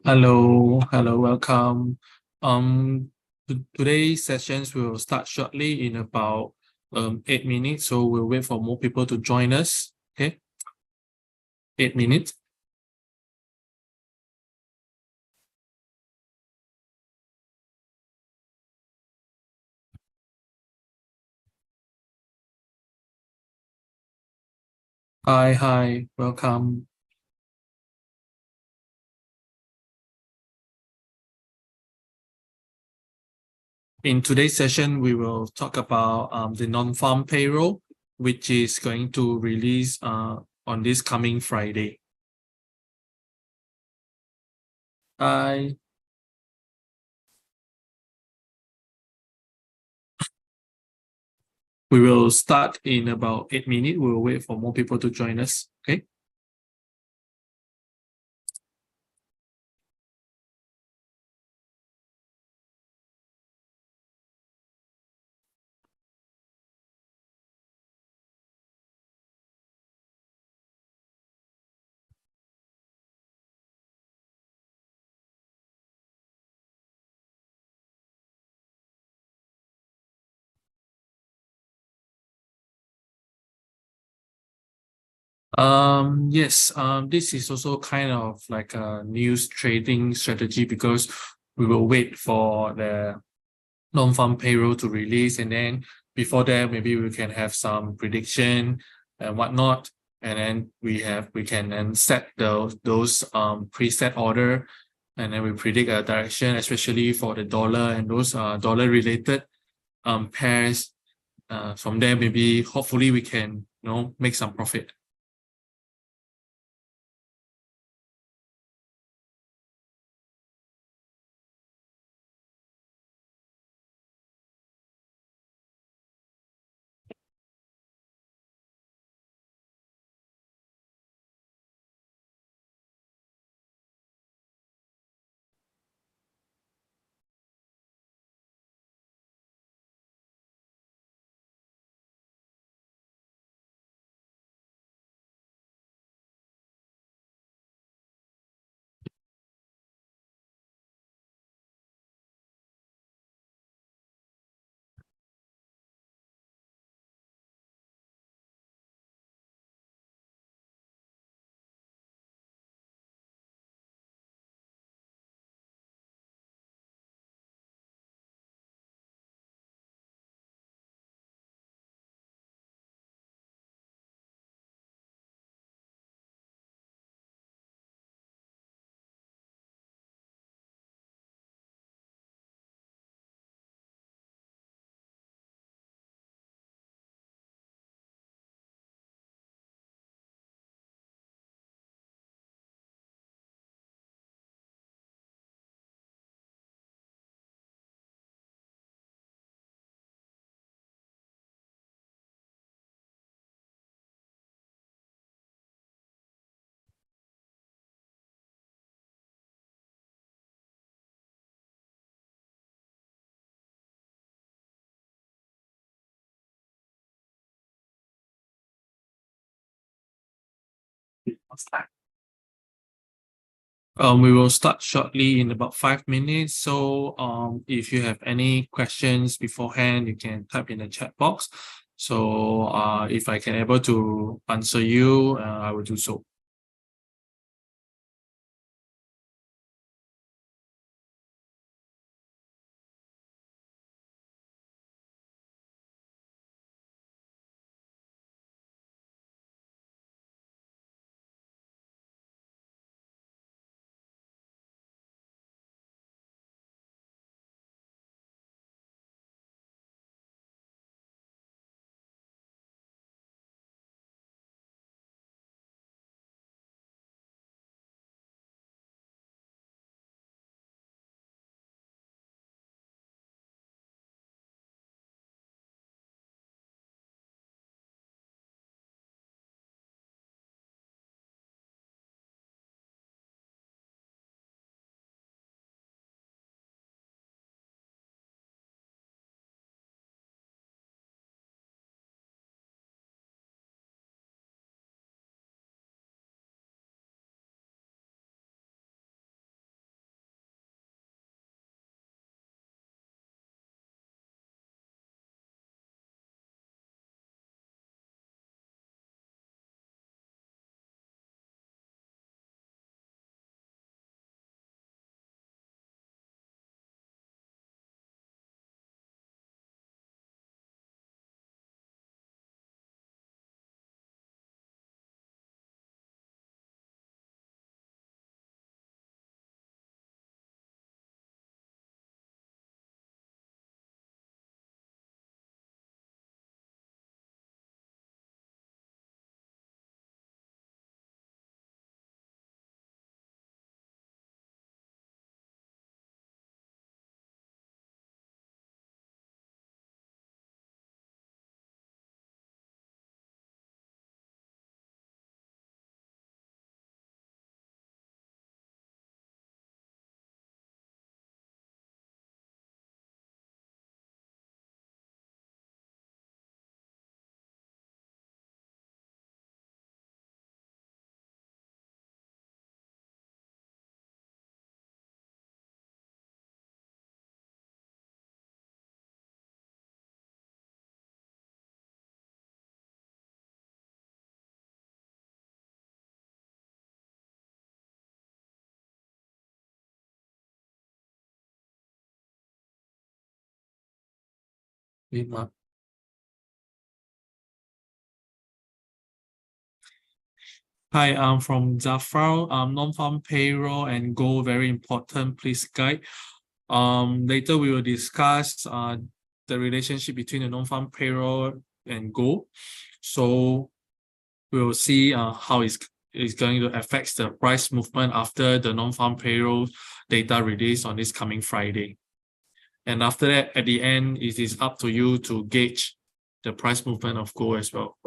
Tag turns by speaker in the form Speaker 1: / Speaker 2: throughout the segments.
Speaker 1: Hello, welcome. Today's sessions will start shortly in about 8 minutes, so we'll wait for more people to join us. Okay, 8 minutes. Hi, welcome. In today's session, we will talk about the non-farm payroll, which is going to release on this coming Friday. Hi. We will start in about 8 minutes. We will wait for more people to join us. Okay. Yes, this is also kind of like a news trading strategy because we will wait for the non-farm payroll to release, and then before that, maybe we can have some prediction and whatnot, and then we can then set those preset order, and then we predict a direction, especially for the dollar and those dollar related pairs. From there, maybe hopefully we can make some profit. We will start shortly in about 5 minutes. So if you have any questions beforehand, you can type in the chat box. So if I can able to answer you, I will do so. Wait, Mark. Hi, I'm from Zafar. Non-farm payroll and goal very important. Please guide. Later we will discuss the relationship between the non-farm payroll and goal. So we will see how it's going to affect the price movement after the non-farm payroll data release on this coming Friday. And after that, at the end, it is up to you to gauge the price movement of gold as well.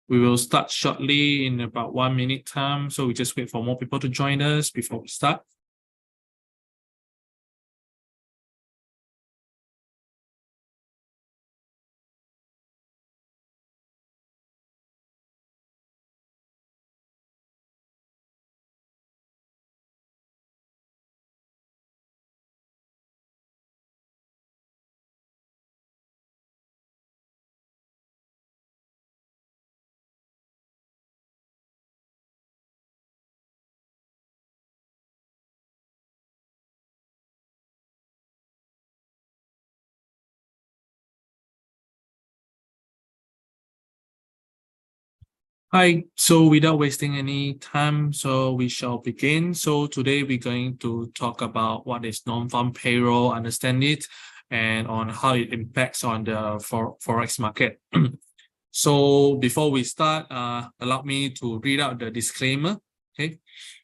Speaker 1: We will start shortly in about 1 minute time. So we just wait for more people to join us before we start. Hi, so without wasting any time, so we shall begin. So today we're going to talk about what is non-farm payroll, understand it, and on how it impacts on the Forex market. So before we start, allow me to read out the disclaimer. Okay.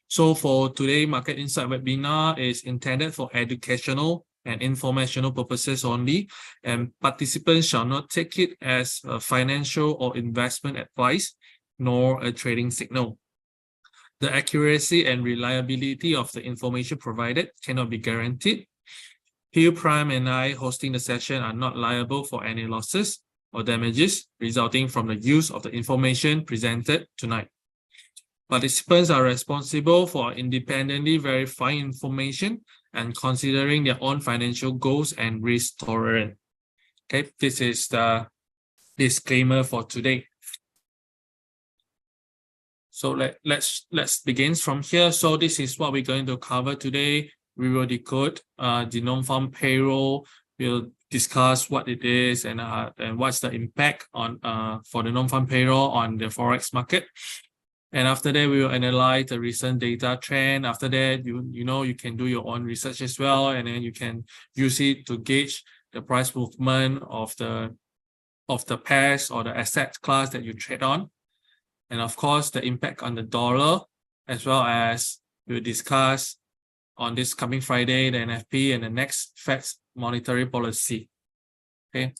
Speaker 1: So for today, Market Insight webinar is intended for educational and informational purposes only, and participants shall not take it as a financial or investment advice, nor a trading signal. The accuracy and reliability of the information provided cannot be guaranteed. Hill Prime and I hosting the session are not liable for any losses or damages resulting from the use of the information presented tonight. Participants are responsible for independently verifying information and considering their own financial goals and risk tolerance. Okay, this is the disclaimer for today. So let's begin from here. So this is what we're going to cover today. We will decode the non-farm payroll. We'll discuss what it is and what's the impact on for the non-farm payroll on the Forex market. And after that, we will analyze the recent data trend. After that, you can do your own research as well, and then you can use it to gauge the price movement of the pairs or the asset class that you trade on. And of course, the impact on the dollar, as well as we'll discuss on this coming Friday, the NFP and the next Fed's monetary policy. Okay.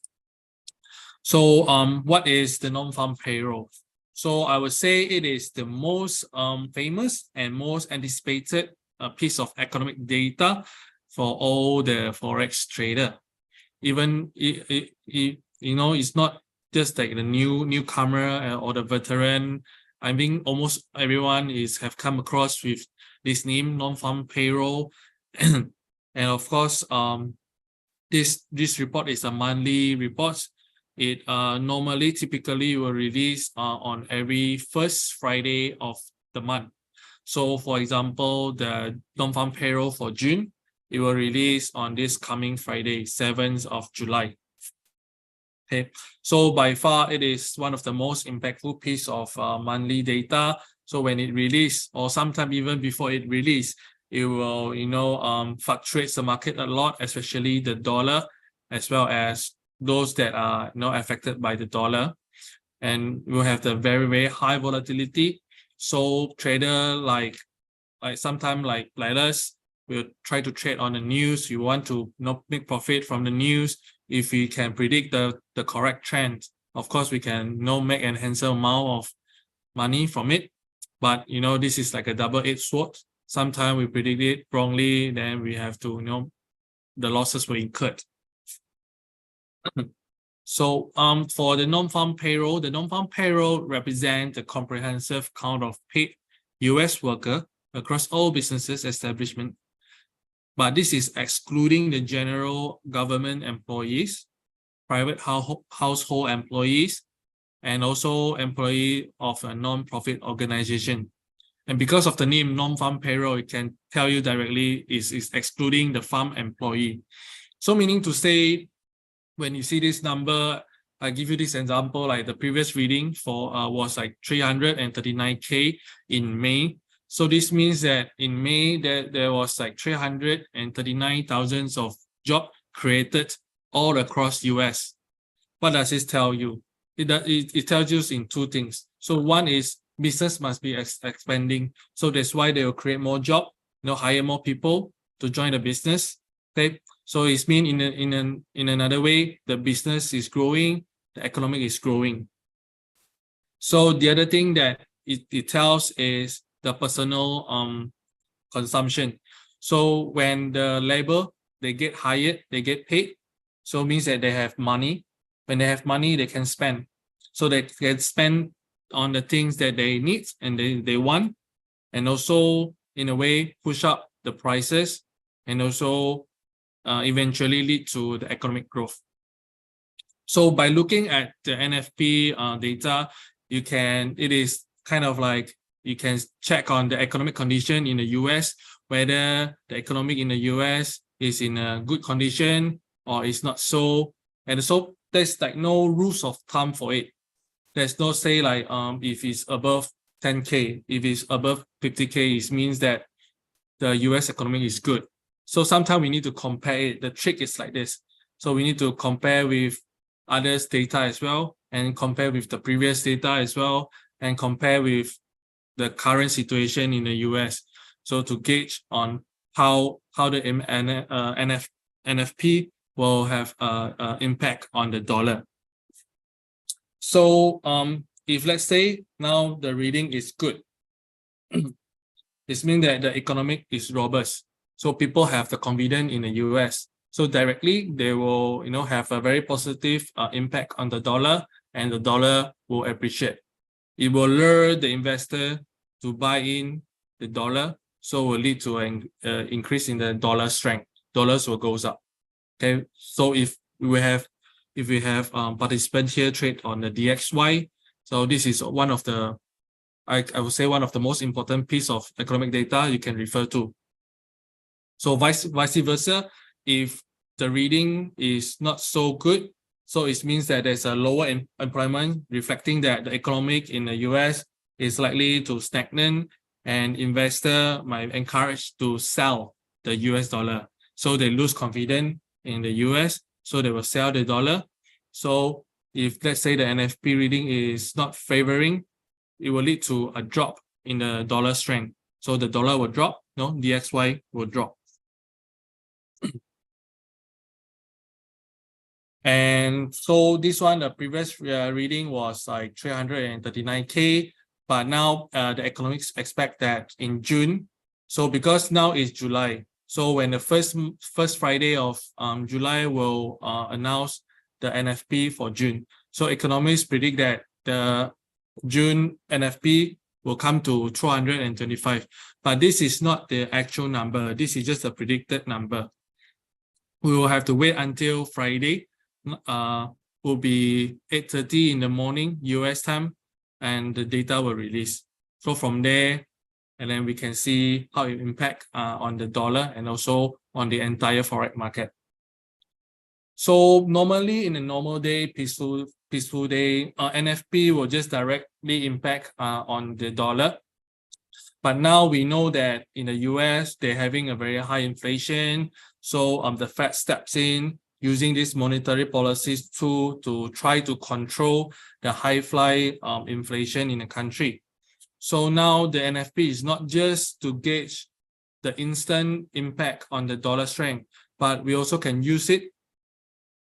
Speaker 1: So what is the non-farm payroll? So I would say it is the most famous and most anticipated piece of economic data for all the Forex trader. Even it's not just like the newcomer or the veteran. I think almost everyone have come across with this name, non-farm payroll. And of course, this report is a monthly report. It typically will release on every first Friday of the month. So for example, the non-farm payroll for June, it will release on this coming Friday, 7th of July. Okay, so by far it is one of the most impactful piece of monthly data. So when it release, or sometime even before it release, it will fluctuates the market a lot, especially the dollar, as well as those that are affected by the dollar, and we'll have the very, very high volatility. So trader like sometimes like us, we'll try to trade on the news. You want to make profit from the news. If we can predict the correct trend, of course we can make an handsome amount of money from it. But this is like a double-edged sword. Sometimes we predict it wrongly, then we have to the losses were incurred. So for the non-farm payroll, the non-farm payroll represents the comprehensive count of paid US worker across all businesses establishment. But this is excluding the general government employees, private household employees, and also employee of a non-profit organization. And because of the name non-farm payroll, it can tell you directly is excluding the farm employee. So meaning to say, when you see this number, I give you this example, like the previous reading for was like 339K in May. So this means that in May there was like 339,000 of job created all across US. What does this tell you? It tells you in two things. So one is business must be expanding. So that's why they will create more job, hire more people to join the business. Okay. So it's mean in another way, the business is growing, the economic is growing. So the other thing that it tells is the personal consumption. So when the labor, they get hired, they get paid. So it means that they have money. When they have money, they can spend. So they can spend on the things that they need and they want, and also in a way push up the prices, and also eventually lead to the economic growth. So by looking at the NFP data, it is kind of like you can check on the economic condition in the US, whether the economic in the US is in a good condition or is not so. And so there's like no rules of thumb for it. There's no say like if it's above 10K, if it's above 50K, it means that the US economy is good. So sometimes we need to compare it. The trick is like this. So we need to compare with others' data as well, and compare with the previous data as well, and compare with the current situation in the US. So to gauge on how the NFP will have impact on the dollar. So if let's say now the reading is good, it means that the economic is robust. So people have the confidence in the US. So directly they will have a very positive impact on the dollar, and the dollar will appreciate. It will lure the investor to buy in the dollar, so will lead to an increase in the dollar strength. Dollars will goes up. Okay, so if we have participants here trade on the DXY, so this is one of the I would say one of the most important piece of economic data you can refer to. So vice versa, if the reading is not so good, so it means that there's a lower employment, reflecting that the economic in the US is likely to stagnate, and investor might encourage to sell the US dollar. So they lose confidence in the US, so they will sell the dollar. So if let's say the NFP reading is not favoring, it will lead to a drop in the dollar strength. So the dollar will drop, DXY will drop. And so this one, the previous reading was like 339K, but now the economics expect that in June. So because now is July, so when the first Friday of July will announce the NFP for June. So economists predict that the June NFP will come to 225, but this is not the actual number. This is just a predicted number. We will have to wait until Friday. Will be 8:30 in the morning US time, and the data will release. So from there, and then we can see how it impact on the dollar and also on the entire forex market. So normally in a normal day, peaceful day, NFP will just directly impact on the dollar. But now we know that in the US, they're having a very high inflation. So the Fed steps in using this monetary policies tool to try to control the high-fly inflation in the country. So now the NFP is not just to gauge the instant impact on the dollar strength, but we also can use it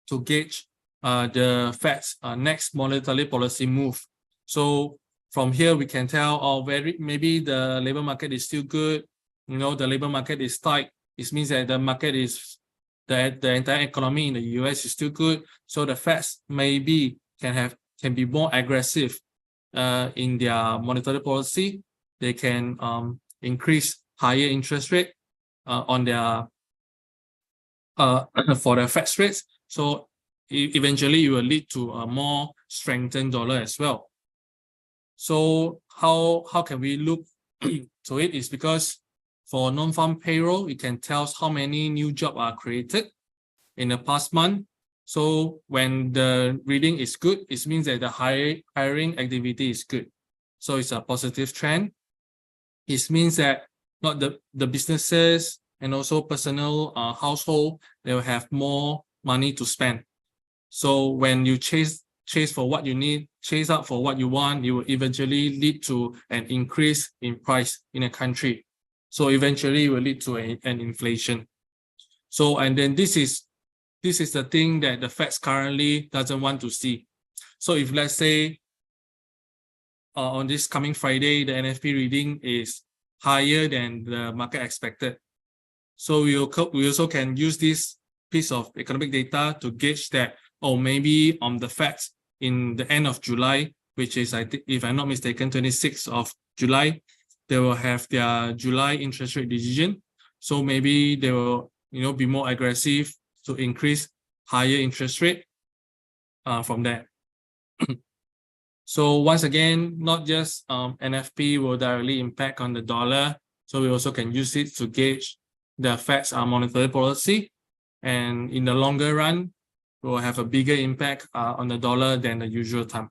Speaker 1: to gauge the Fed's next monetary policy move. So from here, we can tell, maybe the labor market is still good. The labor market is tight. It means that the market is, the entire economy in the US is still good. So the Fed maybe can be more aggressive in their monetary policy. They can increase higher interest rate on their for the Fed rates. So eventually it will lead to a more strengthened dollar as well. So how can we look to it is because for non-farm payroll, it can tell us how many new jobs are created in the past month. So when the reading is good, it means that the hiring activity is good. So it's a positive trend. It means that not the businesses and also personal household, they will have more money to spend. So when you chase for what you need, chase out for what you want, you will eventually lead to an increase in price in a country. So eventually it will lead to an inflation. So, and then this is the thing that the Fed currently doesn't want to see. So if let's say on this coming Friday, the NFP reading is higher than the market expected. So we also can use this piece of economic data to gauge that, maybe on the Fed in the end of July, which is, I think, if I'm not mistaken, 26th of July, they will have their July interest rate decision. So maybe they will, be more aggressive to increase higher interest rate from that. So once again, not just NFP will directly impact on the dollar. So we also can use it to gauge the Fed's monetary policy. And in the longer run, will have a bigger impact on the dollar than the usual time.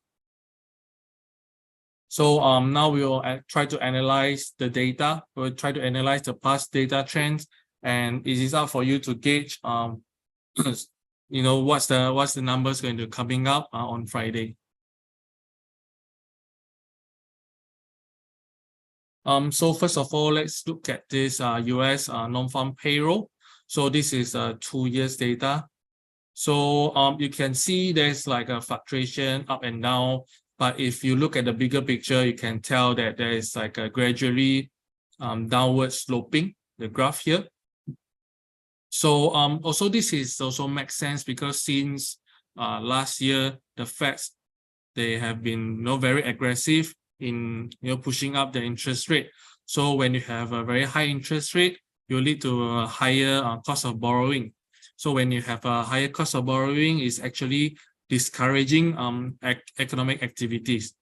Speaker 1: So now we will try to analyze the data. We'll try to analyze the past data trends, and it is up for you to gauge, what's the numbers going to coming up on Friday. So first of all, let's look at this US non-farm payroll. So this is 2 years data. So you can see there's like a fluctuation up and down, but if you look at the bigger picture, you can tell that there is like a gradually downward sloping the graph here. So also this is also makes sense because since last year, the Fed, they have been very aggressive in pushing up the interest rate. So when you have a very high interest rate, you lead to a higher cost of borrowing. So when you have a higher cost of borrowing, it's actually discouraging economic activities.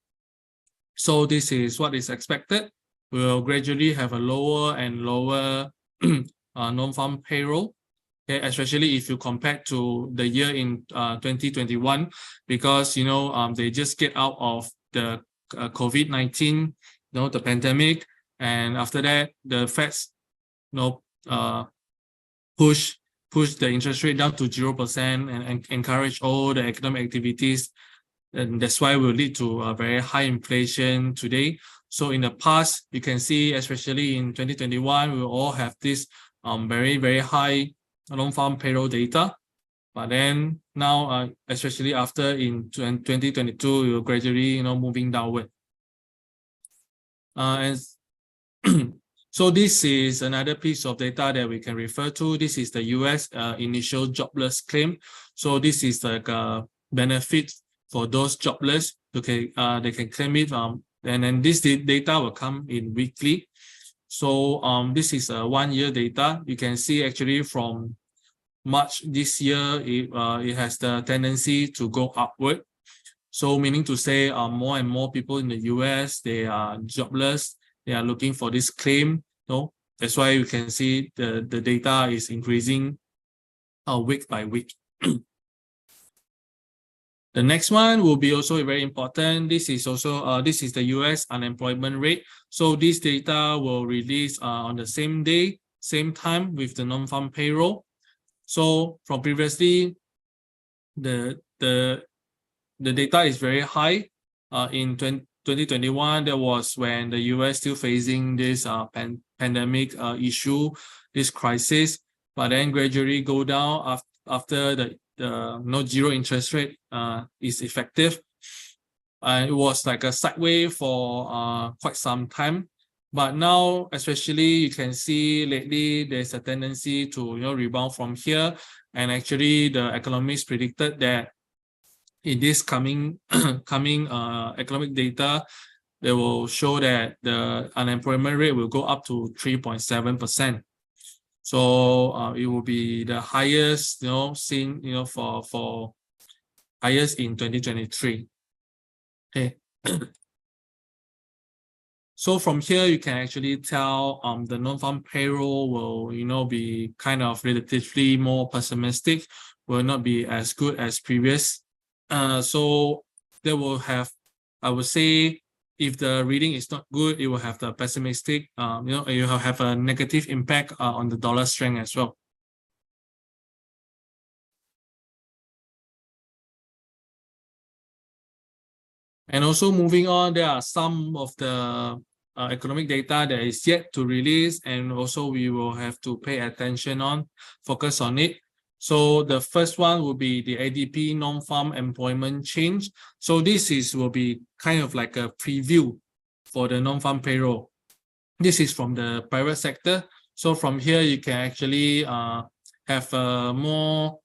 Speaker 1: So this is what is expected. We will gradually have a lower and lower non-farm payroll. Okay, especially if you compare to the year in 2021, because they just get out of the COVID-19, the pandemic, and after that the Feds push the interest rate down to 0% and encourage all the economic activities, and that's why will lead to a very high inflation today. So in the past, you can see, especially in 2021, we will all have this very, very high non-farm payroll data. But then now, especially after in 2022, we will gradually, moving downward. And so this is another piece of data that we can refer to. This is the US initial jobless claim. So this is like a benefit for those jobless. Okay, they can claim it. And then this data will come in weekly. So this is a 1 year data. You can see actually from March this year, it has the tendency to go upward. So meaning to say more and more people in the US, they are jobless. They are looking for this claim. That's why you can see the data is increasing week by week. The next one will be also very important. This is also this is the US unemployment rate. So this data will release on the same day, same time with the non-farm payroll. So from previously, the data is very high. In 2021, that was when the US still facing this pandemic issue, this crisis, but then gradually go down after the zero interest rate is effective. It was like a sideways for quite some time. But now, especially, you can see lately there's a tendency to rebound from here, and actually the economists predicted that in this coming economic data, they will show that the unemployment rate will go up to 3.7%. So it will be the highest seen for highest in 2023. Okay. So from here, you can actually tell the non-farm payroll will be kind of relatively more pessimistic, will not be as good as previous. So they will have, I would say, if the reading is not good, it will have the pessimistic, you have a negative impact on the dollar strength as well. And also moving on, there are some of the economic data that is yet to release, and also we will have to pay attention on, focus on it. So the first one will be the ADP non-farm employment change. So this will be kind of like a preview for the non-farm payroll. This is from the private sector. So from here, you can actually have a more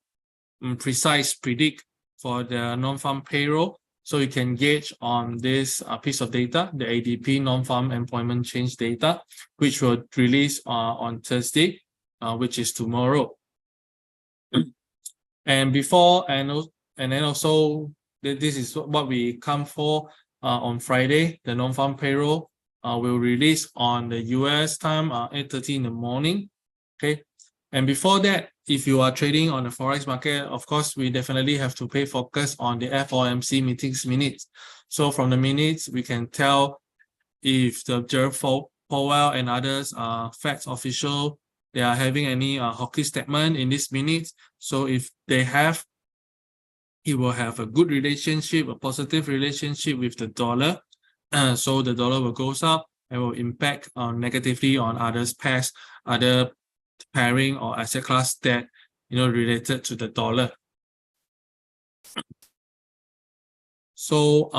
Speaker 1: precise predict for the non-farm payroll. So you can gauge on this piece of data, the ADP non-farm employment change data, which will release on Thursday, which is tomorrow. And then also this is what we come for on Friday. The non-farm payroll will release on the US time 8:30 in the morning. Okay, and before that, if you are trading on the forex market, of course, we definitely have to pay focus on the FOMC meetings minutes. So from the minutes, we can tell if the Jerome Powell and others Fed official, they are having any hawkish statement in this minutes. So if they have, it will have a good relationship, a positive relationship with the dollar. So the dollar will goes up and will impact negatively on others pairs, other pairing or asset class that related to the dollar. So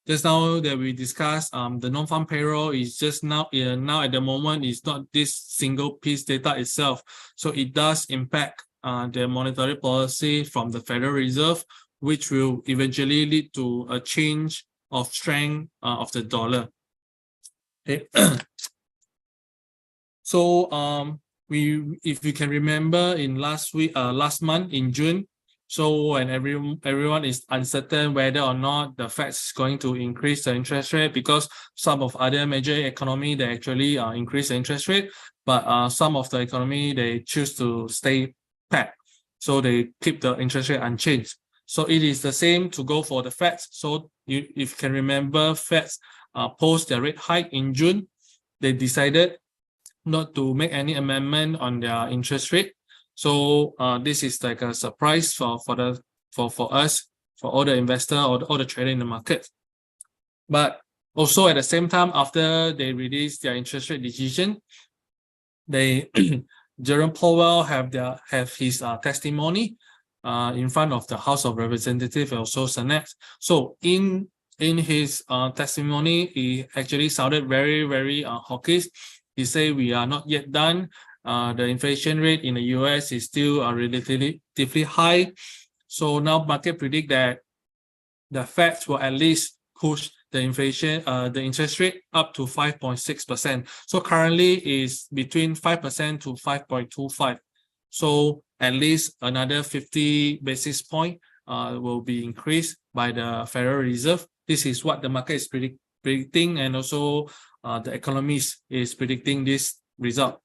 Speaker 1: just now that we discussed, the non-farm payroll is just now at the moment is not this single piece data itself. So it does impact the monetary policy from the Federal Reserve, which will eventually lead to a change of strength of the dollar. Okay. So if you can remember in last month in June, so when everyone is uncertain whether or not the Fed is going to increase the interest rate, because some of other major economy they actually increase the interest rate, but some of the economy they choose to stay pat, so they keep the interest rate unchanged. So it is the same to go for the Fed. So if you can remember, Fed post their rate hike in June, they decided not to make any amendment on their interest rate. So this is like a surprise for us, for all the investor or all the trader in the market. But also at the same time, after they release their interest rate decision, they Jerome Powell have his testimony in front of the House of Representatives and also Senate. So in his testimony, he actually sounded very, very hawkish. He said we are not yet done. The inflation rate in the US is still relatively high. So now market predict that the Fed will at least push the inflation, the interest rate up to 5.6%. So currently is between 5% to 5.25. So at least another 50 basis point will be increased by the Federal Reserve. This is what the market is predicting, and also the economist is predicting this result.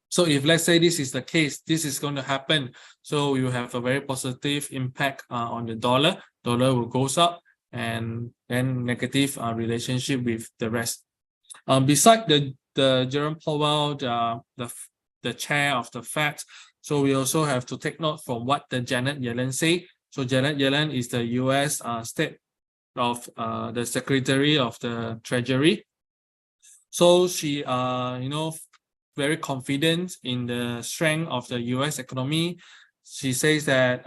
Speaker 1: So if let's say this is the case, this is going to happen. So you have a very positive impact on the dollar. Dollar will goes up, and then negative relationship with the rest. Beside the Jerome Powell, the chair of the Fed, so we also have to take note from what the Janet Yellen say. So Janet Yellen is the U.S. State of the Secretary of the Treasury. So she very confident in the strength of the US economy. She says that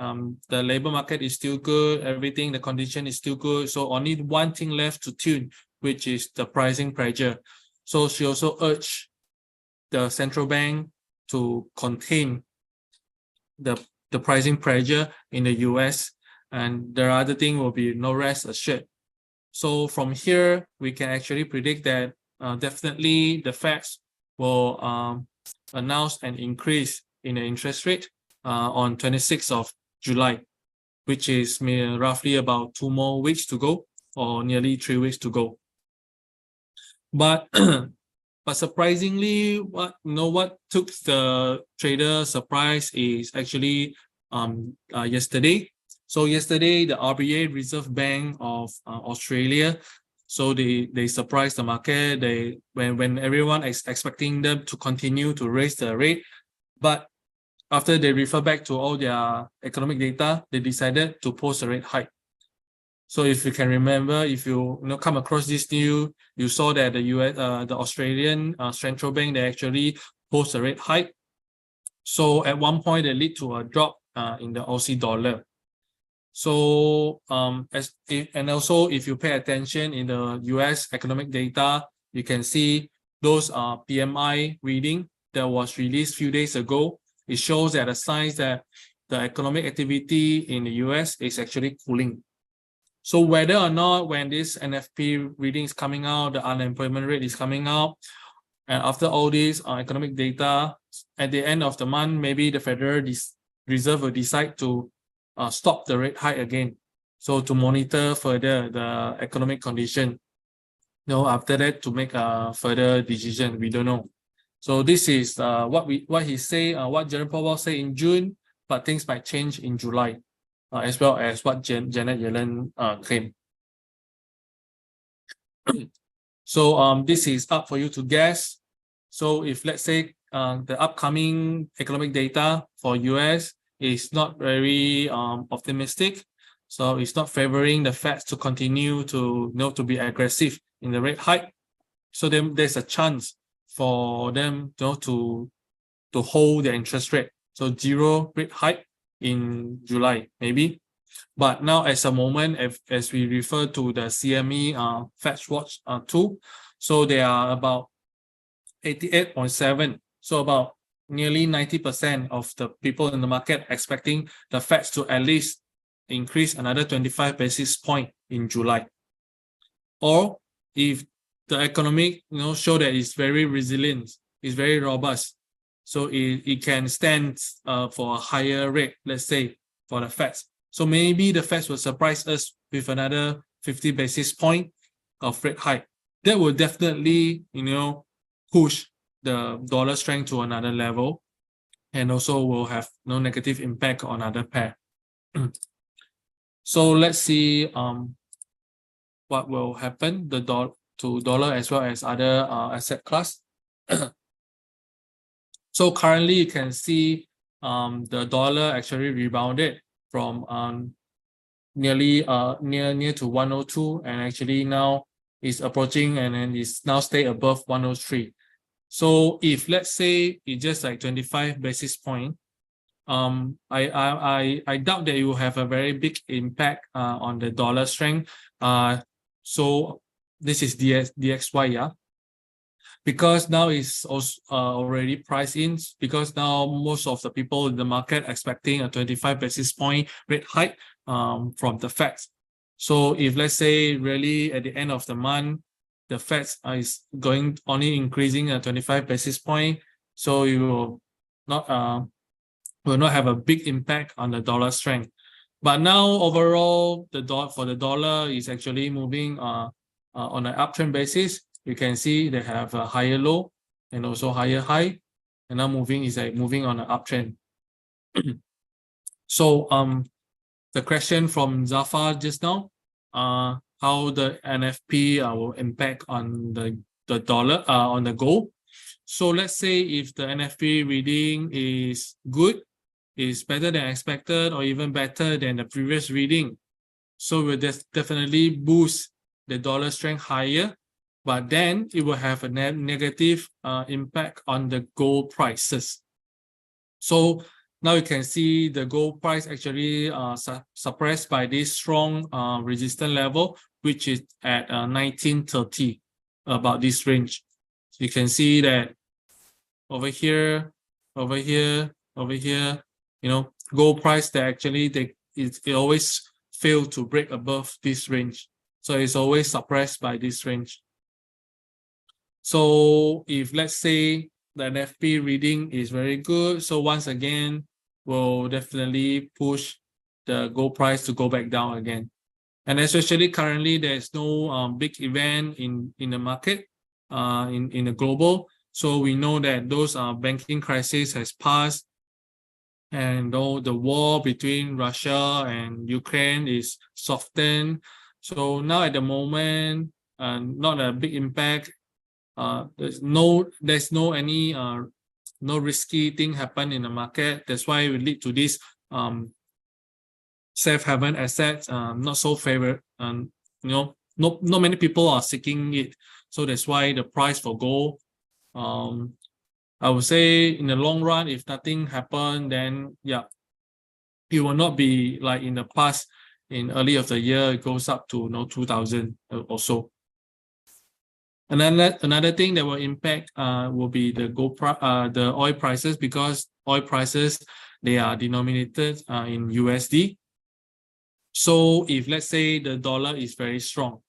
Speaker 1: the labor market is still good, everything, the condition is still good. So only one thing left to tune, which is the pricing pressure. So she also urged the central bank to contain the pricing pressure in the US, and the other thing will be no rest assured. So from here, we can actually predict that definitely the Fed will announce an increase in the interest rate on 26th of July, which is roughly about 2 more weeks to go, or nearly 3 weeks to go. But but surprisingly, what took the trader surprise is actually yesterday. So yesterday, the RBA, Reserve Bank of Australia, so they surprised the market. When everyone is expecting them to continue to raise the rate, but after they refer back to all their economic data, they decided to post a rate hike. So if you can remember, if you come across this news, you saw that the Australian central bank, they actually post a rate hike. So at one point, they lead to a drop in the Aussie dollar. So and also if you pay attention in the US economic data, you can see those PMI reading that was released a few days ago. It shows that the signs that the economic activity in the US is actually cooling. So whether or not when this NFP reading is coming out, the unemployment rate is coming out, and after all this economic data, at the end of the month, maybe the Federal Reserve will decide to stop the rate hike again. So to monitor further the economic condition, after that to make a further decision, we don't know. So this is what he say, what Jerome Powell say in June, but things might change in July, as well as what Janet Yellen claimed. So this is up for you to guess. So if let's say the upcoming economic data for US is not very optimistic, so it's not favoring the Fed to continue to to be aggressive in the rate hike. So then there's a chance for them to hold their interest rate. So zero rate hike in July maybe. But now as a moment, as we refer to the CME FedWatch tool, so they are about 88.7. So about nearly 90% of the people in the market expecting the Fed to at least increase another 25 basis point in July. Or if the economic show that it's very resilient, it's very robust, so it can stand for a higher rate, let's say, for the Fed. So maybe the Fed will surprise us with another 50 basis point of rate hike. That will definitely, push the dollar strength to another level, and also will have no negative impact on other pair. So let's see what will happen to dollar as well as other asset class. So currently you can see the dollar actually rebounded from nearly near to 102, and actually now is approaching and then is now stay above 103. So if let's say it's just like 25 basis point, I doubt that it will have a very big impact on the dollar strength. So this is DXY, yeah, because now it's also already priced in, because now most of the people in the market expecting a 25 basis point rate hike from the Fed. So if let's say really at the end of the month, the Fed is going only increasing a 25 basis point, so it will not have a big impact on the dollar strength. But now overall, for the dollar is actually moving on an uptrend basis. You can see they have a higher low and also higher high, and now moving on an uptrend. So the question from Zafar just now, how the NFP will impact on the dollar on the gold. So let's say if the NFP reading is good, is better than expected, or even better than the previous reading, so will definitely boost the dollar strength higher, but then it will have a negative impact on the gold prices. So now you can see the gold price actually suppressed by this strong resistance level, which is at 1930, about this range. So you can see that over here, gold price that actually it always fail to break above this range. So it's always suppressed by this range. So if let's say the NFP reading is very good, so once again, will definitely push the gold price to go back down again. And especially currently, there's no big event in the market. in the global. So we know that those banking crisis has passed, and though the war between Russia and Ukraine is softened, so now at the moment, not a big impact. There's no any no risky thing happen in the market. That's why it lead to this safe haven assets not so favored, and not many people are seeking it. So that's why the price for gold, I would say in the long run, if nothing happen, then yeah, it will not be like in the past. In early of the year, it goes up to 2000 or so. Another thing that will impact will be the the oil prices, because oil prices, they are denominated in USD. So if let's say the dollar is very strong,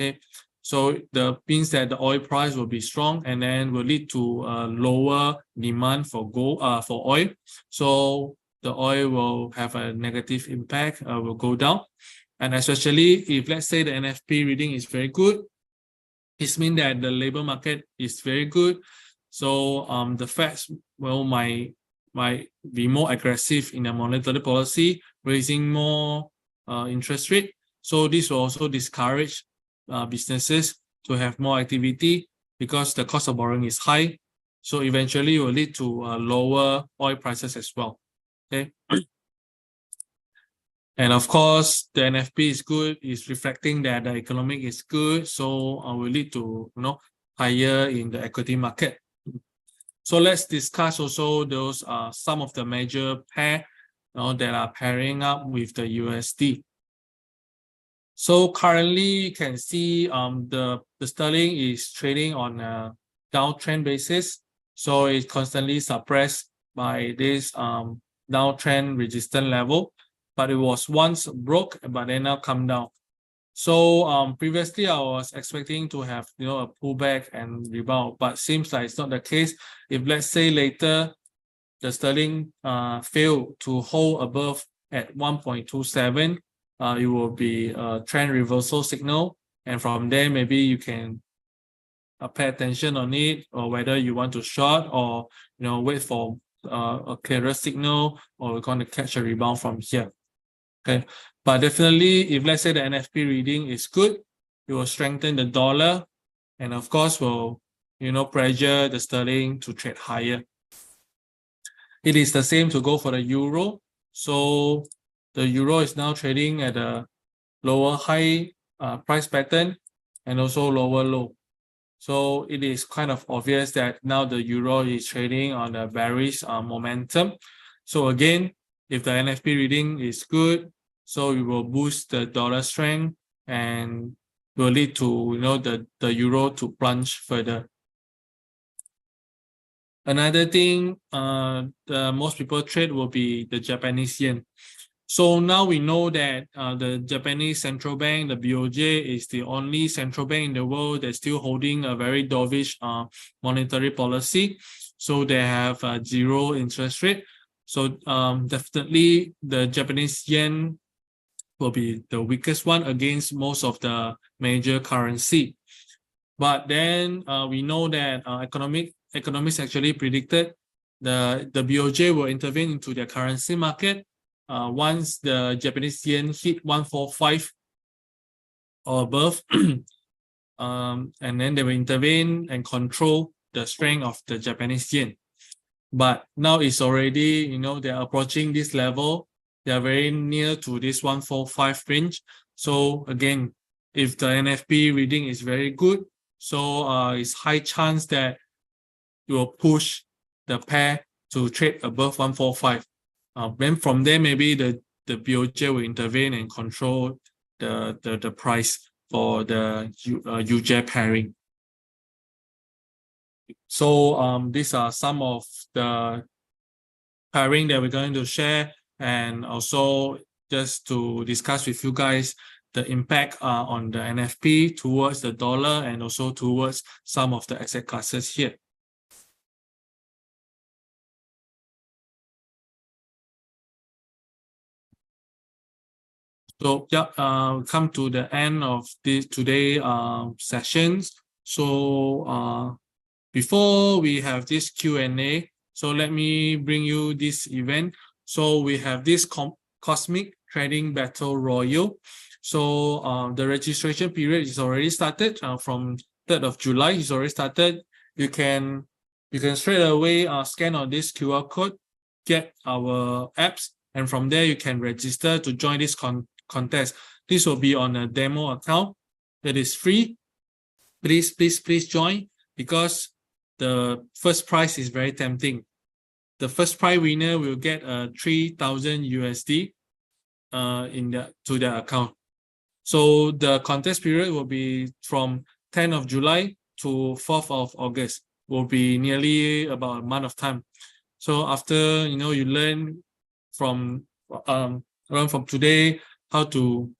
Speaker 1: okay, so the means that the oil price will be strong, and then will lead to lower demand for gold for oil. So the oil will have a negative impact, will go down. And especially if let's say the NFP reading is very good, it means that the labor market is very good. So the Fed might be more aggressive in their monetary policy, raising more interest rate. So this will also discourage businesses to have more activity, because the cost of borrowing is high. So eventually it will lead to lower oil prices as well. Okay. And of course, the NFP is good, is reflecting that the economic is good, so will lead to higher in the equity market. So let's discuss also those some of the major pair that are pairing up with the USD. So currently you can see the sterling is trading on a downtrend basis, so it's constantly suppressed by this downtrend resistance level. But it was once broke, but then now come down. So previously I was expecting to have a pullback and rebound, but seems like it's not the case. If let's say later the sterling fail to hold above at 1.27, it will be a trend reversal signal, and from there maybe you can pay attention on it, or whether you want to short or wait for a clearer signal, or we're going to catch a rebound from here. Okay, but definitely if let's say the NFP reading is good, it will strengthen the dollar, and of course will pressure the sterling to trade higher. It is the same to go for the euro. So the euro is now trading at a lower high price pattern and also lower low. So it is kind of obvious that now the euro is trading on a bearish momentum. So again, if the NFP reading is good, so it will boost the dollar strength and will lead to the euro to plunge further. Another thing the most people trade will be the Japanese yen. So now we know that the Japanese central bank, the BOJ, is the only central bank in the world that's still holding a very dovish monetary policy. So they have zero interest rate. So definitely the Japanese yen will be the weakest one against most of the major currency. But then we know that economists actually predicted the BOJ will intervene into their currency market once the Japanese yen hit 145 or above, and then they will intervene and control the strength of the Japanese yen. But now it's already, they're approaching this level. They are very near to this 145 range. So again, if the NFP reading is very good, so it's high chance that it will push the pair to trade above 145. Then from there, maybe the BOJ will intervene and control the price for the UJ pairing. So these are some of the pairing that we're going to share, and also just to discuss with you guys the impact on the NFP towards the dollar and also towards some of the asset classes here. So yeah, come to the end of this today sessions. So before we have this Q&A, so let me bring you this event. So we have this Cosmic Trading Battle Royal. So the registration period is already started from 3rd of July. It's already started. You can straight away scan on this QR code, get our apps, and from there you can register to join this contest. This will be on a demo account. It is free. Please join, because the first prize is very tempting. The first prize winner will get 3,000 USD to their account. So the contest period will be from 10th of July to 4th of August. Will be nearly about a month of time. So after you learn from today how to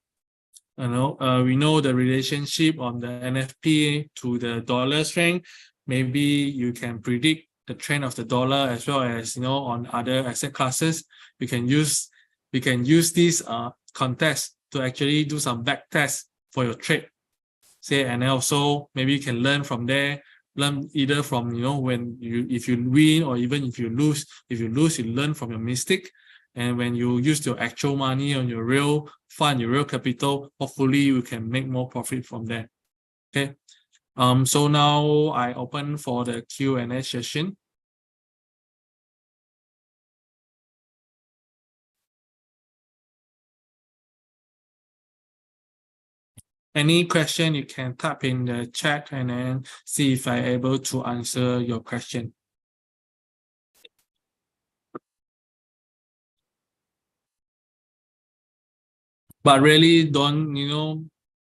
Speaker 1: we know the relationship on the NFP to the dollar strength. Maybe you can predict the trend of the dollar, as well as on other asset classes. We can use this contest to actually do some back tests for your trade. And also maybe you can learn from there. Learn either from if you win, or even if you lose. If you lose, you learn from your mistake. And when you use your actual money on your real fund, your real capital, hopefully you can make more profit from there. Okay. So now I open for the Q&A session. Any question, you can type in the chat and then see if I'm able to answer your question. But really don't,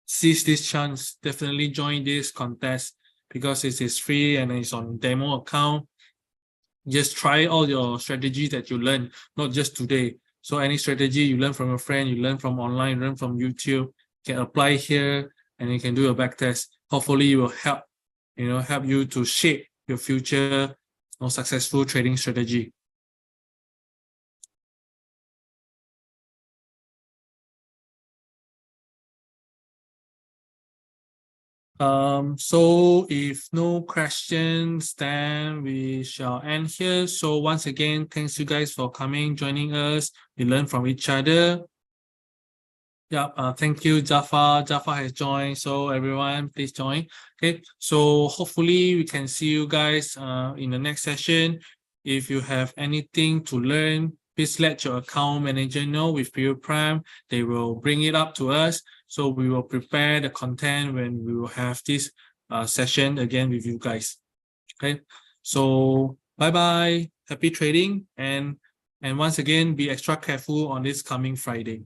Speaker 1: seize this chance. Definitely join this contest, because it is free and it's on demo account. Just try all your strategies that you learn, not just today. So any strategy you learn from a friend, you learn from online, you learn from YouTube, you can apply here and you can do a back test. Hopefully it will help you to shape your future successful trading strategy. So if no questions, then we shall end here. So once again, thanks you guys for coming, joining us. We learn from each other. Yeah, thank you, Jaffa. Jaffa has joined, so everyone, please join. Okay, so hopefully we can see you guys in the next session. If you have anything to learn, please let your account manager know with Payrolls Prime. They will bring it up to us, so we will prepare the content when we will have this session again with you guys. Okay, so bye-bye, happy trading, and once again, be extra careful on this coming Friday.